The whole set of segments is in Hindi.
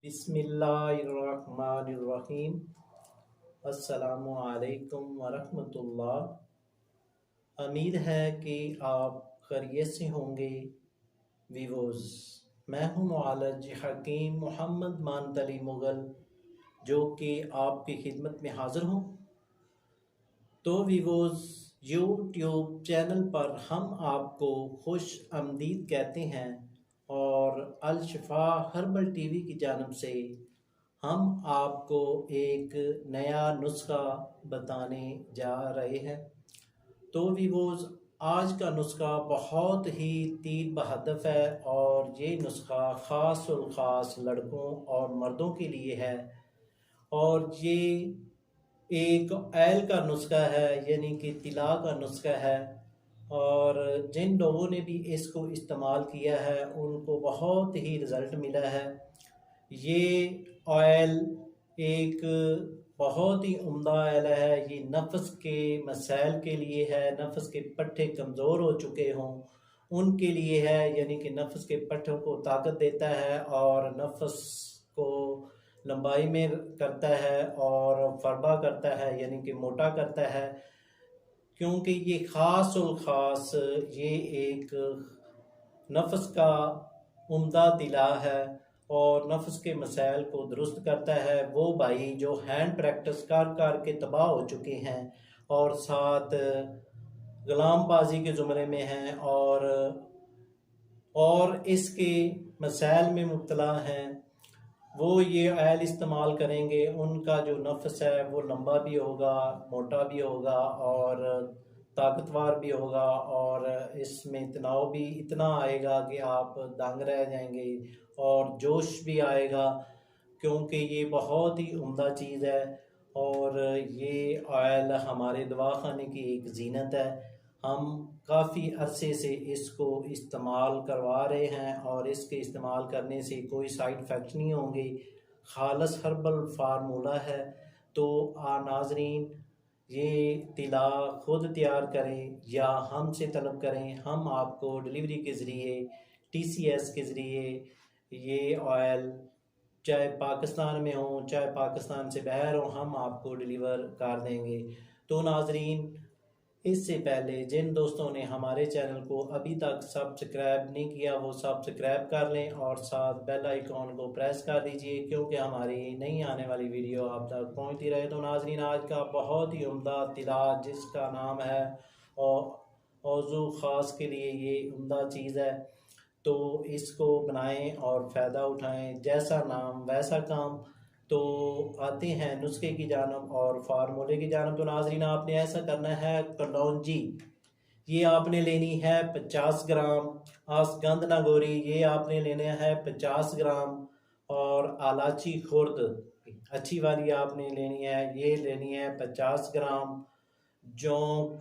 बिस्मिल्लाहिर्रहमानिर्रहीम। अस्सलामु अलैकुम वरहमतुल्लाह। उम्मीद है कि आप खैरियत से होंगे वीवोज़। मैं हूँ मुआलज हकीम मोहम्मद मानतली मुग़ल, जो कि आपकी खिदमत में हाज़िर हूँ। तो वीवोज़, यूट्यूब चैनल पर हम आपको खुश आमदीद कहते हैं और अल शिफा हर्बल टीवी की जानिब से हम आपको एक नया नुस्खा बताने जा रहे हैं। तो वीवोज़, आज का नुस्खा बहुत ही तीर बहदफ है और ये नुस्खा ख़ास और ख़ास लड़कों और मर्दों के लिए है। और ये एक ऐल का नुस्खा है, यानी कि तिला का नुस्खा है। और जिन लोगों ने भी इसको इस्तेमाल किया है उनको बहुत ही रिज़ल्ट मिला है। ये ऑयल एक बहुत ही उम्दा ऑयल है। ये नफ्स के मसाइल के लिए है, नफ्स के पट्टे कमज़ोर हो चुके हों उनके लिए है, यानी कि नफ्स के पट्टों को ताकत देता है और नफ्स को लंबाई में करता है और फरबा करता है, यानी कि मोटा करता है। क्योंकि ये ख़ास और ख़ास ये एक नफ्स का उम्दा तिला है और नफ्स के मसाइल को दुरुस्त करता है। वो भाई जो हैंड प्रैक्टिस कर कर के तबाह हो चुके हैं और साथ गुलामबाजी के ज़ुमरे में हैं और इसके मसाइल में मुब्तला हैं, वो ये ऑयल इस्तेमाल करेंगे। उनका जो नफ्स है वो लंबा भी होगा, मोटा भी होगा और ताकतवर भी होगा और इसमें तनाव भी इतना आएगा कि आप दंग रह जाएंगे और जोश भी आएगा, क्योंकि ये बहुत ही उम्दा चीज़ है। और ये ऑयल हमारे दवाखाने की एक जीनत है। हम काफ़ी अरसे से इसको इस्तेमाल करवा रहे हैं और इसके इस्तेमाल करने से कोई साइड इफ़ेक्ट नहीं होंगे। खालस हर्बल फार्मूला है। तो नाज़रीन, ये तिला खुद तैयार करें या हमसे तलब करें। हम आपको डिलीवरी के ज़रिए, TCS के ज़रिए ये ऑयल चाहे पाकिस्तान में हो चाहे पाकिस्तान से बाहर हो, हम आपको डिलीवर कर देंगे। तो नाज़रीन, इससे पहले जिन दोस्तों ने हमारे चैनल को अभी तक सब्सक्राइब नहीं किया वो सब्सक्राइब कर लें और साथ बेल आइकॉन को प्रेस कर दीजिए, क्योंकि हमारी नई आने वाली वीडियो आप तक पहुंचती रहे। तो नाज़रीन, आज का बहुत ही उम्दा तिला जिसका नाम है औज़ू ख़ास के लिए ये उम्दा चीज़ है, तो इसको बनाएं और फ़ायदा उठाएं। जैसा नाम वैसा काम। तो आते हैं नुस्खे की जानब और फार्मूले की जानब। तो नाज़रीन, आपने ऐसा करना है, कलौंजी ये आपने लेनी है 50 ग्राम, आसगंध नागौरी ये आपने लेना है 50 ग्राम और इलायची खुर्द अच्छी वाली आपने लेनी है, ये लेनी है 50 ग्राम। जौं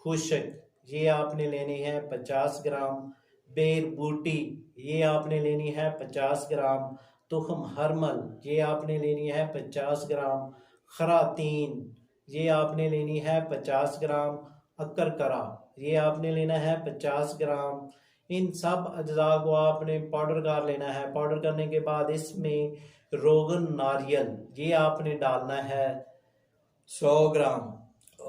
खुशक ये आपने लेनी है 50 ग्राम। बेर बूटी ये आपने लेनी है 50 ग्राम। तुखम हरमल ये आपने लेनी है 50 ग्राम। खरातीन ये आपने लेनी है 50 ग्राम। अक्कर करा ये आपने लेना है 50 ग्राम। इन सब अज्जा को आपने पाउडर कर लेना है। पाउडर करने के बाद इसमें रोगन नारियल ये आपने डालना है 100 ग्राम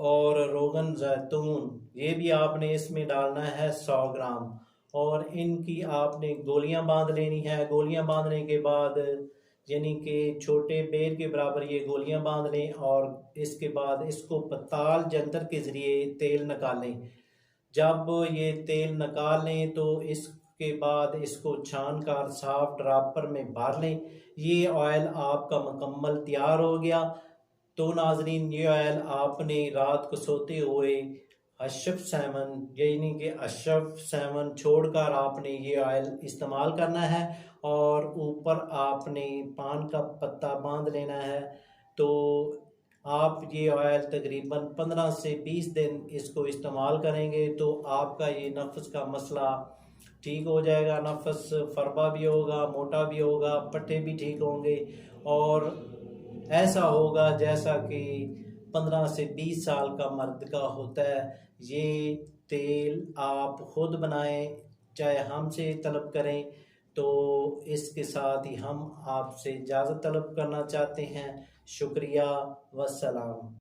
और रोगन जैतून ये भी आपने इसमें डालना है 100 ग्राम। और इनकी आपने गोलियां बांध लेनी है। गोलियां बांधने के बाद, यानी कि छोटे बेर के बराबर ये गोलियां बांध लें और इसके बाद इसको पताल जंतर के ज़रिए तेल निकालें। जब ये तेल निकाल लें तो इसके बाद इसको छान कर साफ ड्रापर में भर लें। ये ऑयल आपका मुकम्मल तैयार हो गया। तो नाजरीन, ये ऑयल आपने रात को सोते हुए अशरफ सेवन, यानी कि अशरफ सेवन छोड़कर आपने ये ऑयल इस्तेमाल करना है और ऊपर आपने पान का पत्ता बांध लेना है। तो आप ये ऑयल तकरीबन 15 से 20 दिन इसको इस्तेमाल करेंगे तो आपका ये नफ्स का मसला ठीक हो जाएगा। नफ्स फरबा भी होगा, मोटा भी होगा, पट्टे भी ठीक होंगे और ऐसा होगा जैसा कि 15 से 20 साल का मर्द का होता है। ये तेल आप खुद बनाएं, चाहे हमसे तलब करें। तो इसके साथ ही हम आपसे इजाज़त तलब करना चाहते हैं। शुक्रिया, वस्सलाम।